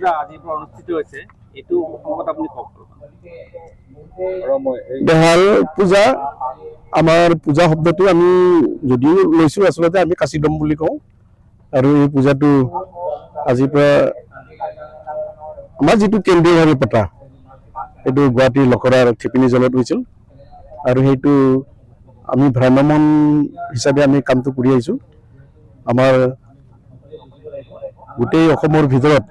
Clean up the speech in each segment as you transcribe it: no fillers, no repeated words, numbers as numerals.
পূজা আজি অনুষ্ঠিত হৈছে এটু সম্পদ আপনি কক দেহাল পূজা আমাৰ পূজা শব্দটো আমি যদিও লৈছো আসলতে আমি কাশীদম বুলি কওঁ আৰু এই পূজাটো আজি পৰা আমাৰ যেটো কেন্দ্ৰীয়ভাৱে পতা এটো গুৱাহাটী লকৰাৰ থিপিনি জলত হৈছিল আৰু হেতু আমি ভ্ৰাম্যমাণ হিচাপে আমি কামটো কৰি আইছো আমাৰ গোটেই অসমৰ ভিতৰত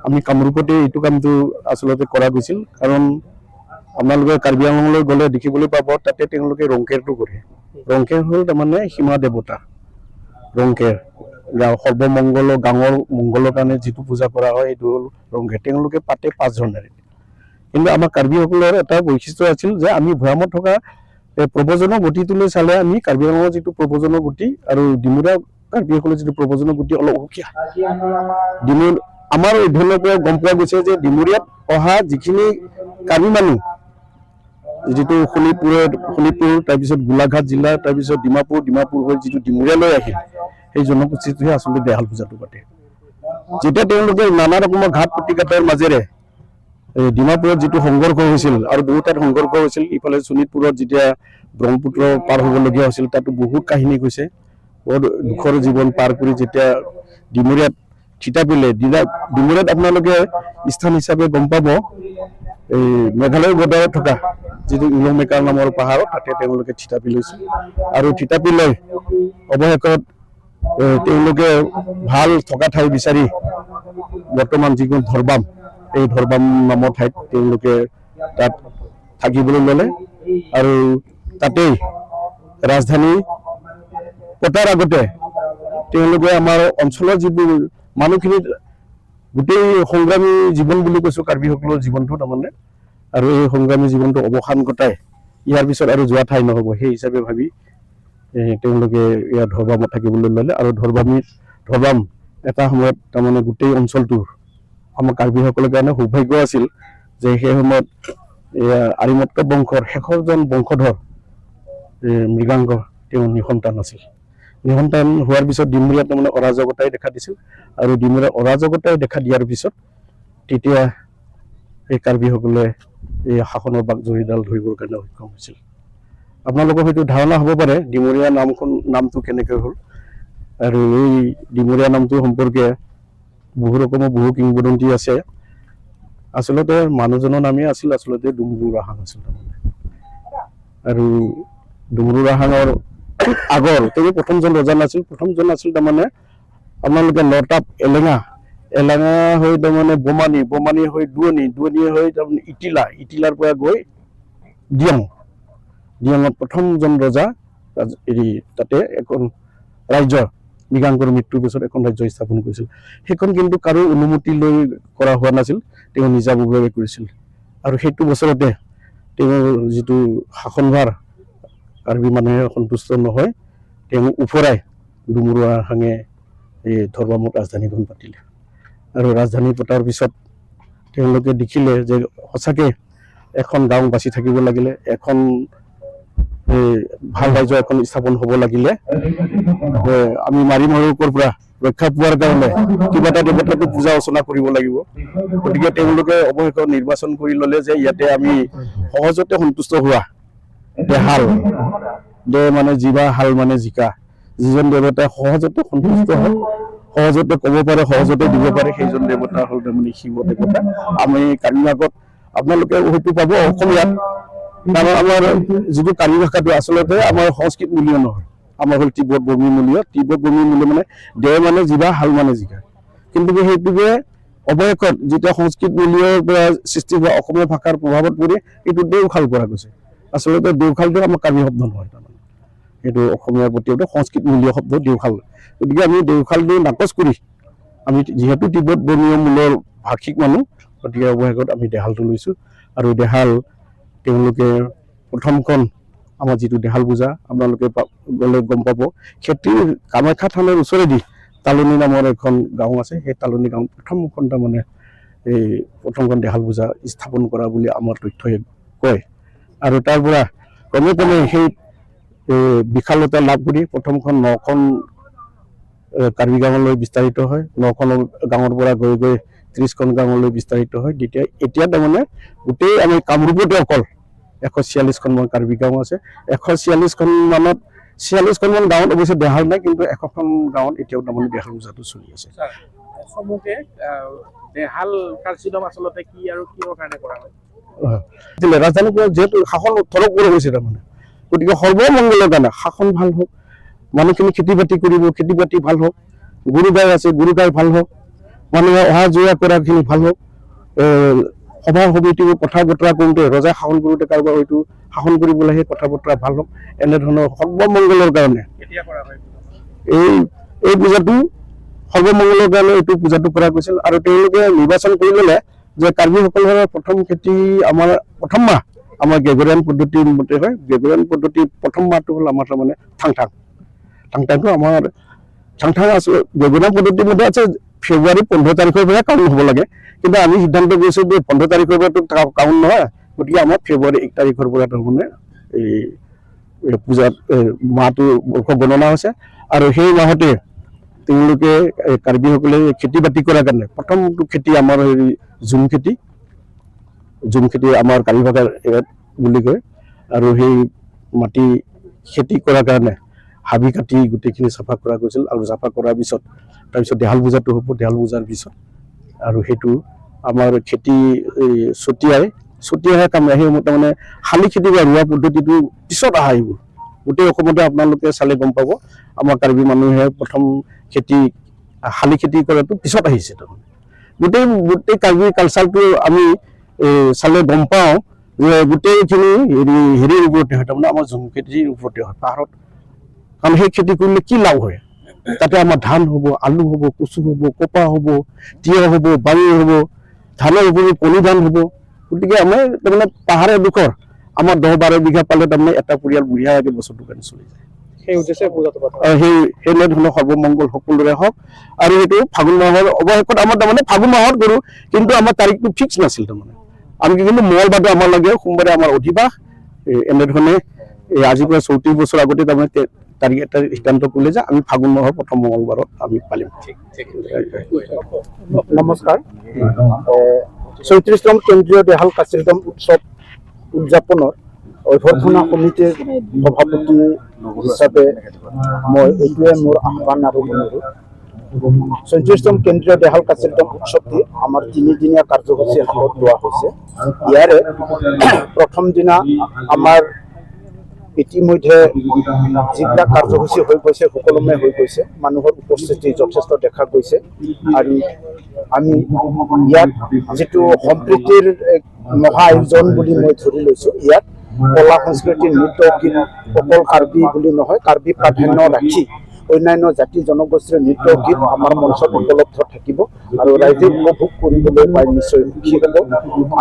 আমি কামৰূপতে এইটো কামটো আসলতে কৰা গৈছিল কাৰণ আপোনালোকে কাৰ্বি আংলঙলৈ গ'লে দেখিবলৈ পাব তাতে তেওঁলোকে ৰংকেৰটো কৰে ৰংকেৰ হ'ল তাৰমানে সীমা দেৱতা ৰংকেৰ সৰ্বমংগল গাঁৱৰ মংগলৰ কাৰণে যেটো পূজা কৰা হয় এইটো হ'ল ৰংকেৰ তেওঁলোকে পাতে 5 জনেৰে কিন্তু আমাৰ কাৰ্বিসকলৰ এটা বৈশিষ্ট্য আছিল যে আমি ভৈয়ামত থকা প্ৰবজনৰ গতিটোলৈ চালে আমি কাৰ্বি আংলঙৰ যেটো প্ৰবজনৰ গতি আৰু ডিমুৰা কাৰ্বিসকলৰ যেটো প্ৰবজনৰ গতি অলপ উকিয়া ডিমুৰ আমাৰ অধ্যয়নৰ পৰা গম পোৱা গৈছে যে ডিমুৰিয়াত অহা যিখিনি কাৰ্বি মানুহ যেটো শোণিতপুৰ তাৰপিছত গোলাঘাট জিলা তাৰপিছত ডিমাপুৰ হৈ যেটো ডিমুৰিয়ালৈ আহিল সেই জনগোষ্ঠীটোৱে আসলে দেহাল পূজাটো পাতে যেতিয়া তেওঁলোকে নানা ৰকমৰ ঘাট প্ৰতিঘাতৰ মাজেৰে ডিমাপুৰত যেটো সংঘৰ্ষ হৈছিল আৰু বহুতাত সংঘৰ্ষ হৈছিল ইফালে শোণিতপুৰত যেতিয়া ব্ৰহ্মপুত্ৰ পাৰ হ'বলগীয়া হৈছিল তাতো বহুত কাহিনী কৈছে বহুত দুখৰ জীৱন পাৰ কৰি যেতিয়া ডিমুৰিয়াত চিটা পিলে ডিমুৰিয়াত আপোনালোকে স্থান হিচাপে গম পাব এই মেঘালয় বৰ্ডাৰত থকা যেটো ইলমেকাৰ নামৰ পাহাৰ তাতে তেওঁলোকে চিটা পিলৈছিল আৰু চিটা পিলৈ অৱশেষত তেওঁলোকে ভাল থকা ঠাই বিচাৰি বৰ্তমান যিখন ধৰবাম এই ধৰবাম নামৰ ঠাইত তেওঁলোকে তাত থাকিবলৈ ল'লে আৰু তাতেই ৰাজধানী পতাৰ আগতে তেওঁলোকে আমাৰ অঞ্চলৰ যিবোৰ মানুহখিনি গোটেই সংগ্ৰামী জীৱন বুলি কৈছো কাৰ্বিসকলৰ জীৱনটো তাৰমানে আৰু এই সংগ্ৰামী জীৱনটো অৱসান ঘটাই ইয়াৰ পিছত আৰু যোৱা ঠাই নহব সেই হিচাপে ভাবি তেওঁলোকে ইয়াৰ ধৰবামত থাকিবলৈ ল'লে আৰু ধৰবাম এটা সময়ত তাৰমানে গোটেই অঞ্চলটোৰ আমাৰ কাৰ্বিসকলৰ কাৰণে সৌভাগ্য আছিল যে সেই সময়ত আৰিমত্ত বংশৰ শেষৰজন বংশধৰ মৃগাংক তেওঁ নিসন্তান আছিল নিসন্তান হোৱাৰ পিছত ডিমুৰিয়াত তাৰমানে অৰাজকতাই দেখা দিছিল আৰু ডিমুৰিয়াত অৰাজকতাই দেখা দিয়াৰ পিছত তেতিয়া এই কাৰ্বিসকলে এই শাসনৰ বাক জৰীডাল ধৰিবৰ কাৰণে সক্ষম হৈছিল আপোনালোকৰ হয়তো ধাৰণা হ'ব পাৰে ডিমুৰিয়া নামটো কেনেকৈ হ'ল আৰু এই ডিমুৰিয়া নামটো সম্পৰ্কে বহু কিংবদন্তি আছে আসলতে মানুহজনৰ নামেই আছিল আসলতে ডুমৰু ৰাহাং আছিল আৰু ডুমৰু ৰাহাঙৰ আগৰ তেওঁ প্ৰথমজন ৰজা নাছিল তাৰমানে আপোনালোকে নটাপ এলেঙা হৈ তাৰমানে বমানী হৈ দুৱনি হৈ তাৰমানে ইটিলাৰ পৰা গৈ দিয়াঙত প্ৰথমজন ৰজা তাতে এখন ৰাজ্য মৃগাংকৰ মৃত্যুৰ পিছত এখন ৰাজ্য স্থাপন কৰিছিল সেইখন কিন্তু কাৰো অনুমতি লৈ কৰা হোৱা নাছিল তেওঁ নিজাববীয়াকৈ কৰিছিল আৰু সেইটো বছৰতে তেওঁৰ যেটো শাসনভাৰ কাৰ্বি মানুহে সন্তুষ্ট নহয় তেওঁ উফৰাই ডুমৰু ৰাহাঙে এই ধৰবামত ৰাজধানীখন পাতিলে আৰু ৰাজধানী পতাৰ পিছত তেওঁলোকে দেখিলে যে সঁচাকে এখন গাঁও বাছি থাকিব লাগিলে এখন ভাল ৰাজ্য এখন স্থাপন হ'ব লাগিলে আমি মাৰি মাৰোকৰ পৰা ৰক্ষা পোৱাৰ কাৰণে কিবা এটা দেৱতাকে পূজা অৰ্চনা কৰিব লাগিব গতিকে তেওঁলোকে অৱশেষত নিৰ্বাচন কৰি ল'লে যে ইয়াতে আমি সহজতে সন্তুষ্ট হোৱা দেহাল মানে জীৱা হাল মানে জিকা যিজন দেৱতাই সহজতে সন্তুষ্ট হয় সহজতে ক'ব পাৰে, সহজতে দিব পাৰে, সেইজন দেৱতা হ'ল তাৰমানে শিৱ দেৱতা। আমি কাৰ্বি ভাগত আপোনালোকে হয়তো পাব অসমীয়াত, কাৰণ আমাৰ যিটো কাৰ্বি ভাষাটো আচলতে আমাৰ সংস্কৃত মূলীয় নহয়, আমাৰ হ'ল তিব্বত বৰ্মী মূলীয়। তিব্বত বৰ্মী মূলীয় মানে দে মানে জিভা, হাল মানে জিঘা, কিন্তু সেইটোকে অৱশেষত যেতিয়া সংস্কৃত মূলীয়ৰ পৰা সৃষ্টি হোৱা অসমীয়া ভাষাৰ প্ৰভাৱত পৰি এইটো দেওশাল কৰা গৈছে। আচলতে দেওশালটো আমাৰ কাৰ্বি শব্দ নহয়, তাৰমানে এইটো অসমীয়াৰ প্ৰতি সংস্কৃত মূলীয় শব্দ দেওশাল। গতিকে আমি দেওশালটো নাকচ কৰি আমি যিহেতু তিব্বত বৰ্মীয় মূলৰ ভাষিক মানুহ, গতিকে অৱশেষত আমি দেহালটো লৈছোঁ। আৰু দেহাল তেওঁলোকে প্ৰথমখন আমাৰ যিটো দেহাল পূজা আপোনালোকে গ'লে গম পাব, খেতিৰ কামাখ্যা থানৰ ওচৰেদি তালনি নামৰ এখন গাঁও আছে, সেই তালনি গাঁৱত প্ৰথমখন তাৰমানে এই প্ৰথমখন দেহাল পূজা স্থাপন কৰা বুলি আমাৰ তথ্যই কয়। আৰু তাৰ পৰা ক্ৰমে ক্ৰমে সেই বিশালতা লাভ কৰি প্ৰথমখন 9খন কাৰ্বি গাঁৱলৈ বিস্তাৰিত হয়, 9খন গাঁৱৰ পৰা গৈ গৈ 30খন গাঁৱলৈ বিস্তাৰিত হয়। এতিয়া তাৰমানে গোটেই আমি কামৰূপতে অকল 146খন মান কাৰ্বি গাঁও আছে। 146খন মানত 46খন মান গাঁৱত অৱশ্যে দেহাল নাই, কিন্তু 100খন গাঁৱত এতিয়াও তাৰমানে দেহাল পূজাটো চলি আছে। অসমকে দেহাল কাৰ্যক্ৰম আচলতে কি আৰু কিহৰ কাৰণে কৰা হয়? ৰাজধানীৰ পৰা যিহেতু শাসন থলক কৰা হৈছে তাৰমানে, গতিকে সৰ্বমংগলৰ কাৰণে শাসন ভাল হওক, মানুহখিনি খেতি বাতি কৰিব, খেতি বাতি ভাল হওক, গৰু গাই আছে গৰু গাই ভাল হওক, মানুহে অহা যোৱা কৰাখিনি ভাল হওক, সভা সমিতিবোৰ কথা বতৰা কৰোঁতে ৰজাই শাসন কৰোঁতে কাৰোবাৰ হয়তো শাসন কৰিবলৈ সেই কথা বতৰা ভাল হওক, এনেধৰণৰ সৰ্বমংগলৰ কাৰণে কেতিয়া কৰা হয় এই পূজাটো সৰ্বমংগলৰ কাৰণে এইটো পূজাটো কৰা গৈছিল। আৰু তেওঁলোকে নিৰ্বাচন কৰি ল'লে যে কাৰ্বিসকলৰ প্ৰথম খেতি আমাৰ প্ৰথম মাহ আমাৰ গ্ৰেগৰিয়ান পদ্ধতিৰ মতে হয়। গ্ৰেগৰিয়ান পদ্ধতিৰ প্ৰথম মাহটো হ'ল আমাৰ তাৰমানে ঠাংঠাংটো আমাৰ ঠাংঠাং আছে। গ্ৰেগৰিয়ান পদ্ধতিৰ মতে আছে ফেব্ৰুৱাৰী 15 তাৰিখৰ পৰা কাউণ্ট হ'ব লাগে, কিন্তু আমি সিদ্ধান্ত কৰিছোঁ যে 15 তাৰিখৰ পৰাতো কাউণ্ট নহয়, গতিকে আমাৰ ফেব্ৰুৱাৰী 1 তাৰিখৰ পৰা তাৰমানে এই পূজাত মাহটো গণনা হৈছে। আৰু সেই মাহতে তেওঁলোকে কাৰ্বিসকলে খেতি বাতি কৰাৰ কাৰণে প্ৰথমটো খেতি আমাৰ হেৰি ঝুম খেতি আমাৰ কাৰ্বি ভাষাৰ বুলি কয়। আৰু সেই মাটি খেতি কৰাৰ কাৰণে হাবি কাটি গোটেইখিনি চাফা কৰা গৈছিল। আৰু চাফা কৰাৰ পিছত তাৰপিছত দেহাল পূজাটো হ'ব, দেহাল পূজাৰ পিছত আৰু সেইটো আমাৰ খেতি ছটিয়াই কাম সেই তাৰমানে শালি খেতি বা ৰোৱা পদ্ধতিটো পিছত অহা এইবোৰ গোটেই অসমতে আপোনালোকে চালে গম পাব। আমাৰ কাৰ্বি মানুহে প্ৰথম খেতি শালি খেতি কৰাটো পিছত আহিছে। তাৰমানে গোটেই কাৰ্বি কালচাৰটো আমি চালে গম পাওঁ যে গোটেইখিনি হেৰিৰ ওপৰতে হয়, তাৰমানে আমাৰ ঝুম খেতিৰ ওপৰতে হয় পাহাৰত। কাৰণ সেই খেতি কৰিলে কি লাভ হয়, তাতে আমাৰ ধান হ'ব, আলু হ'ব, কচু হ'ব, কপা হ'ব, তিয়হ হ'ব, বাঙি হ'ব, ধানৰ উপৰি কণী ধান হ'ব। গতিকে আমাৰ তাৰমানে পাহাৰ এডোখৰ আমাৰ 10-12 বিঘা পালে তাৰমানে এটা পৰিয়াল বঢ়িয়াকৈ বছৰটোৰ কাৰণে চলি যায়। সেই উদ্দেশ্যে পূজাটো সেইধৰণৰ সৰ্বমংগল সকলোৰে হওক। আৰু সেইটো ফাগুন মাহৰ অৱশেষত আমাৰ তাৰমানে ফাগুন মাহত কৰোঁ, কিন্তু আমাৰ তাৰিখটো ফিক্স নাছিল। তাৰমানে আমি কিন্তু মঙলবাৰটো আমাৰ লাগে, সোমবাৰে আমাৰ অধিবাস। এনেধৰণে আজিৰ পৰা 34 বছৰ আগতে তাৰমানে তাৰিখ এটা সিদ্ধান্ত কৰিলে যে আমি ফাগুন মাহৰ প্ৰথম মঙলবাৰত আমি পালিম। নমস্কাৰ। 34তম কেন্দ্ৰীয় দেহাল কাৰ্যক্ৰম উৎসৱ উদযাপনৰ অভ্যৰ্থনা সমিতিৰ সভাপতি হিচাপে মই এইটোৱে মোৰ আহ্বান আৰু অনুৰোধ। 34তম কেন্দ্ৰীয় দেহাল কাৰ্যক্ৰম উৎসৱটি আমাৰ 3দিনীয়া কাৰ্যসূচী হাতত লোৱা হৈছে। ইয়াৰে প্ৰথম দিনা আমাৰ ইতিমধ্যে যিবিলাক কাৰ্যসূচী হৈ গৈছে সুকলমে হৈ গৈছে, মানুহৰ উপস্থিতি যথেষ্ট দেখা গৈছে। আৰু আমি ইয়াত যিটো সম্প্ৰীতিৰ মহা আয়োজন বুলি মই ধৰি লৈছোঁ, ইয়াত কলা সংস্কৃতি নৃত্য গীত অকল কাৰ্বি বুলি নহয়, কাৰ্বি প্ৰাধান্য ৰাখি অন্যান্য জাতি জনগোষ্ঠীৰ নৃত্য গীত আমাৰ মঞ্চত উপলব্ধ থাকিব আৰু ৰাইজে উপভোগ কৰিবলৈ পাই নিশ্চয় সুখী হ'ব।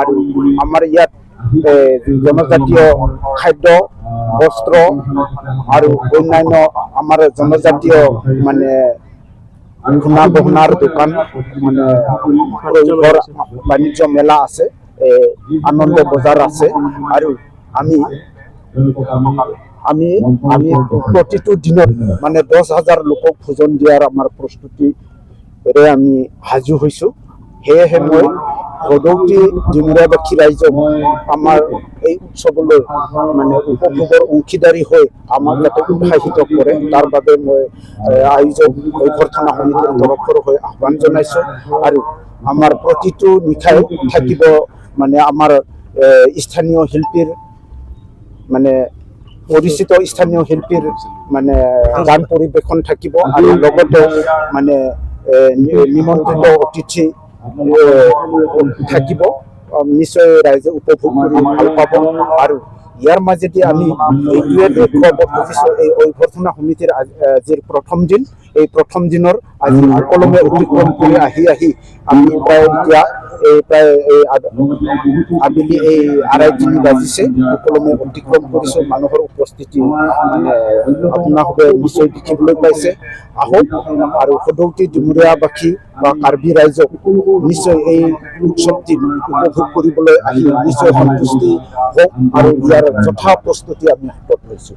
আৰু আমাৰ ইয়াত জনজাতীয় খাদ্য, বস্ত্ৰ আৰু অন্যান্য আমাৰ জনজাতীয় মানে সোণা গহনাৰ দোকান, মানে বাণিজ্য মেলা আছে, আনন্দ বজাৰ আছে। আৰু আমি প্ৰতিটো দিনত মানে 10,000 লোকক ভোজন দিয়াৰ আমাৰ প্ৰস্তুতিৰে আমি সাজু হৈছোঁ। সেয়েহে মই সদৌতি ডিমুৰিয়াবাসী ৰাইজক আমাৰ এই উৎসৱলৈ মানে উপভোগৰ অংশীদাৰী হৈ আমাক যাতে উৎসাহিত কৰে তাৰ বাবে মই আয়োজক অভ্যৰ্থনা সমিতিৰ তৰফৰ হৈ আহ্বান জনাইছোঁ আৰু আমাৰ প্ৰতিটো নিশাই থাকিব মানে আমাৰ স্থানীয় শিল্পীৰ মানে পৰিচিত স্থানীয় শিল্পীৰ মানে গান পৰিৱেশন থাকিব আৰু লগতে মানে নিমন্ত্ৰিত অতিথি থাকিব নিশ্চয় ৰাইজে উপভোগ কৰি ভাল পাব আৰু ইয়াৰ মাজেদি আমি এইটোৱে দেখুৱাব খুজিছোঁ এই অভ্যৰ্থনা সমিতিৰ আজিৰ প্ৰথম দিন এই প্ৰথম দিনৰ আজি সুকলমে অতিক্ৰম কৰি আহি আমি প্ৰায় এতিয়া প্ৰায় আবেলি 2:30 বাজিছে সুকলমে অতিক্ৰম কৰিছোঁ মানুহৰ উপস্থিতি মানে আপোনালোকে নিশ্চয় দেখিবলৈ পাইছে আহক আৰু সদৌতি ডিমুৰিয়াবাসী বা কাৰ্বি ৰাইজক নিশ্চয় এই উৎসৱটি উপভোগ কৰিবলৈ আহি নিশ্চয় সন্তুষ্টি হওক আৰু ইয়াৰ যথা প্ৰস্তুতি আমি হাতত লৈছোঁ।